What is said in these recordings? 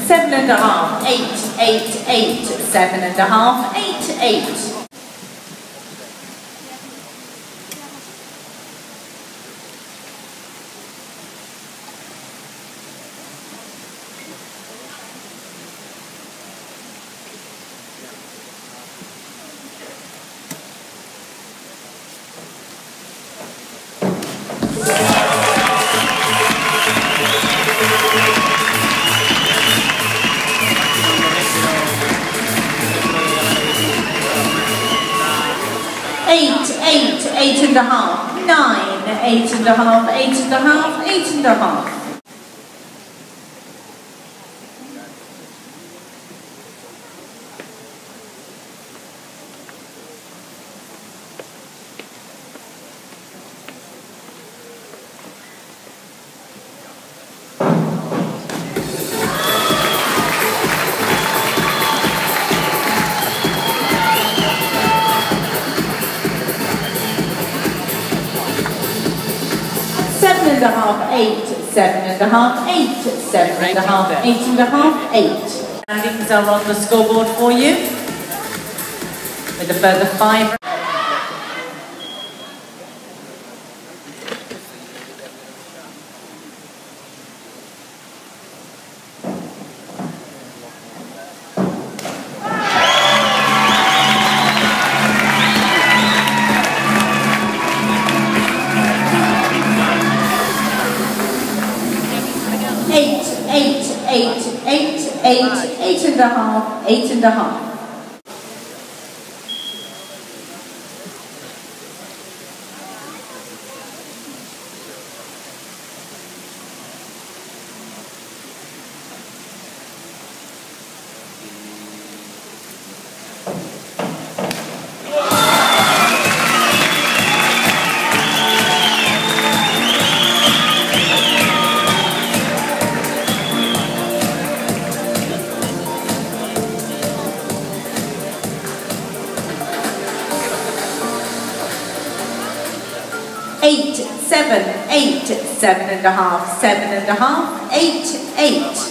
Seven and a half, 8, 8, 8, 7 and a half, 8, 8. Eight, 8 and a half, 9, 8 and a half, 8 and a half, 8 and a half. Seven and a half, 8, 7 and a half, 8, 7 and a half, 8 and a half, 8. Standings are on the scoreboard for you with a further 5. Eight and a half, 8 and a half. Eight, 7, 8, 7 and a half, 7 and a half, 8, 8.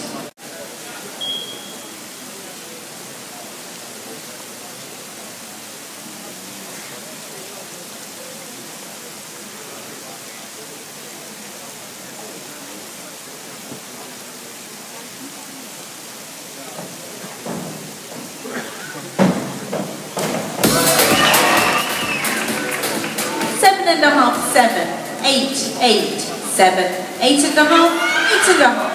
And a half, 7, 8, 8, 7, 8 and a half, 8 and a half.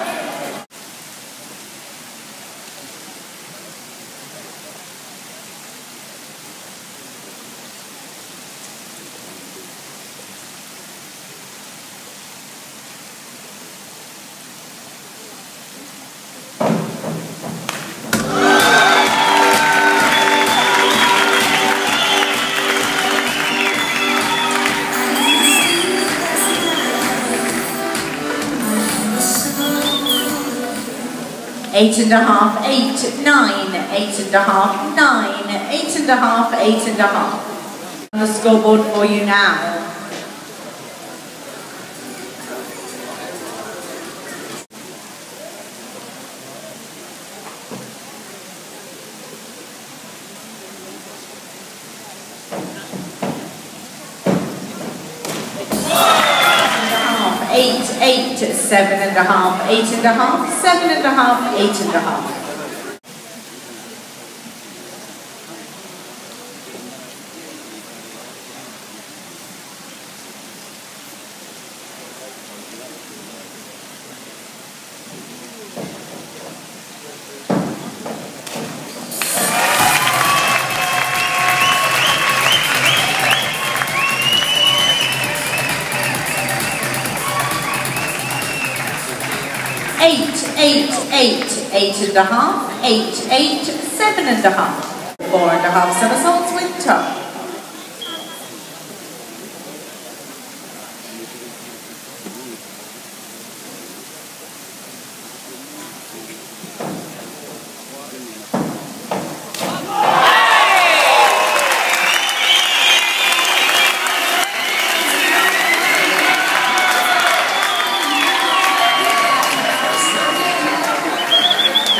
Eight and a half, 8, 9, 8 and a half, 9, 8 and a half, 8 and a half. On the scoreboard for you now. Eight, 8, 7 and a half, 8 and a half, 7 and a half, 8 and a half. Eight and a half, 8, 8, 7 and a half. 4 and a half somersaults with top.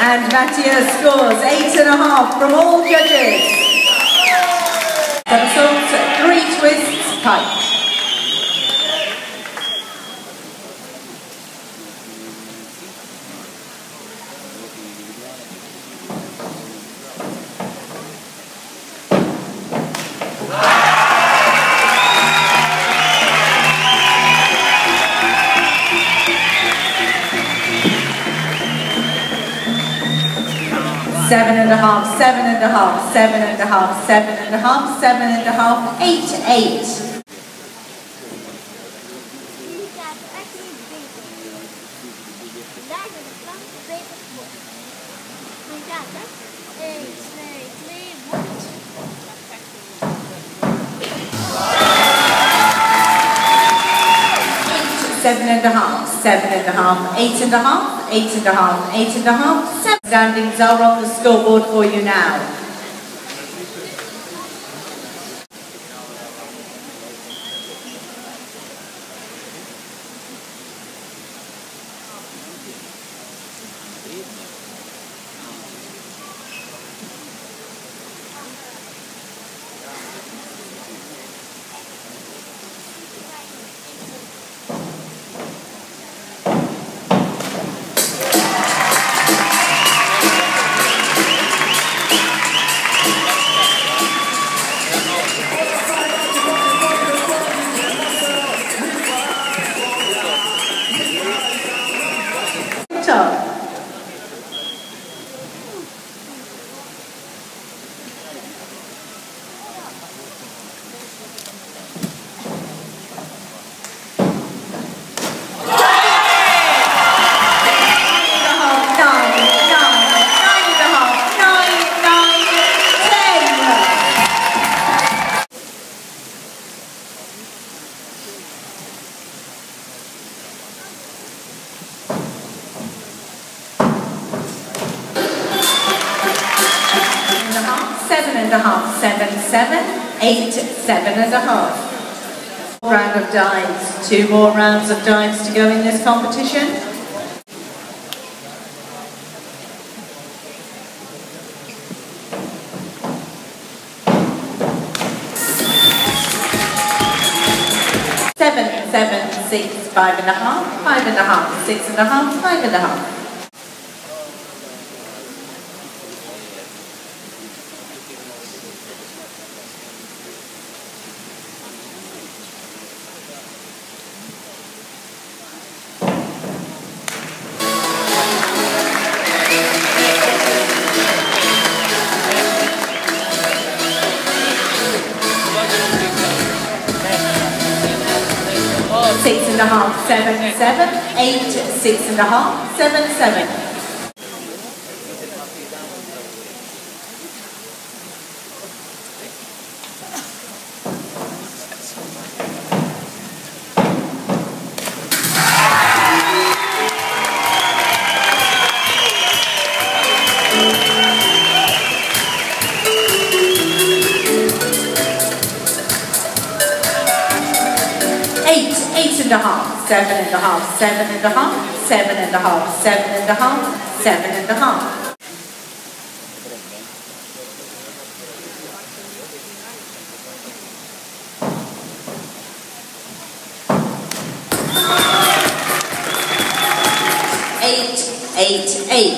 And Mattia scores 8.5 from all judges. Somersaults, 3 twists, kite. Seven and a half, 7.5, 7.5, 7.5, 7.5, 8.8. Seven and a half, 7.5, 8.5, 8.5, 8.5, 7. Standings are on the scoreboard for you now. Seven and a half, 7, 7, 8, 7.5. Round of dives. 2 more rounds of dives to go in this competition. Seven, 7, 6, 5.5, 5.5, 6.5, 5.5. 6.5, 7, 7, 8, 6.5, 7, 7. 8.5, 7.5, 7.5, 7.5, 7.5, 7.5. 8, 8, 8.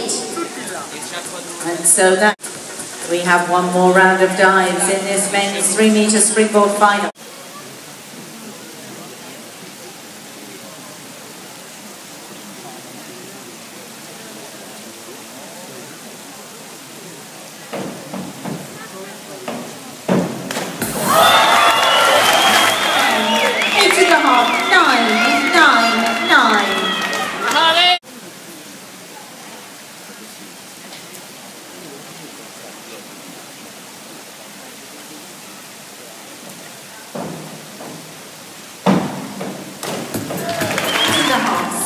And so that we have one more round of dives in this men's 3-meter springboard final.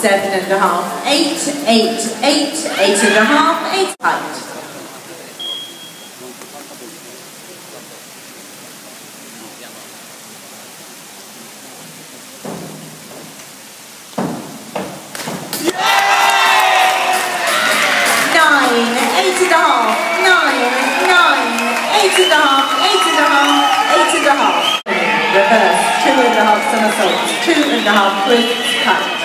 Seven and a half, 8, 8, 8, 8.5, 8 height. 9, somersaults, 2.5 twists, cut.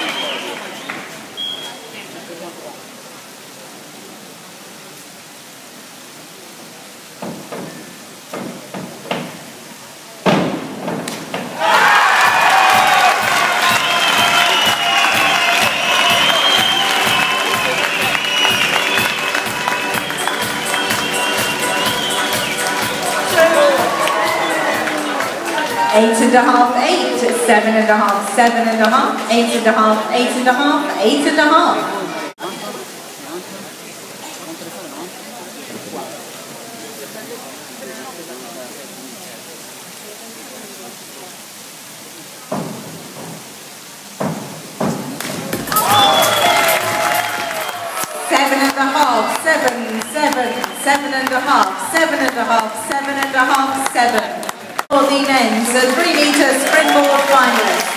Eight and a half, 8, 7.5, 7.5, 8.5, 8.5, 8.5. Seven and a half, 7, 7, 7.5, 7.5, 7.5, 7. For the men's 3 meter springboard finalists.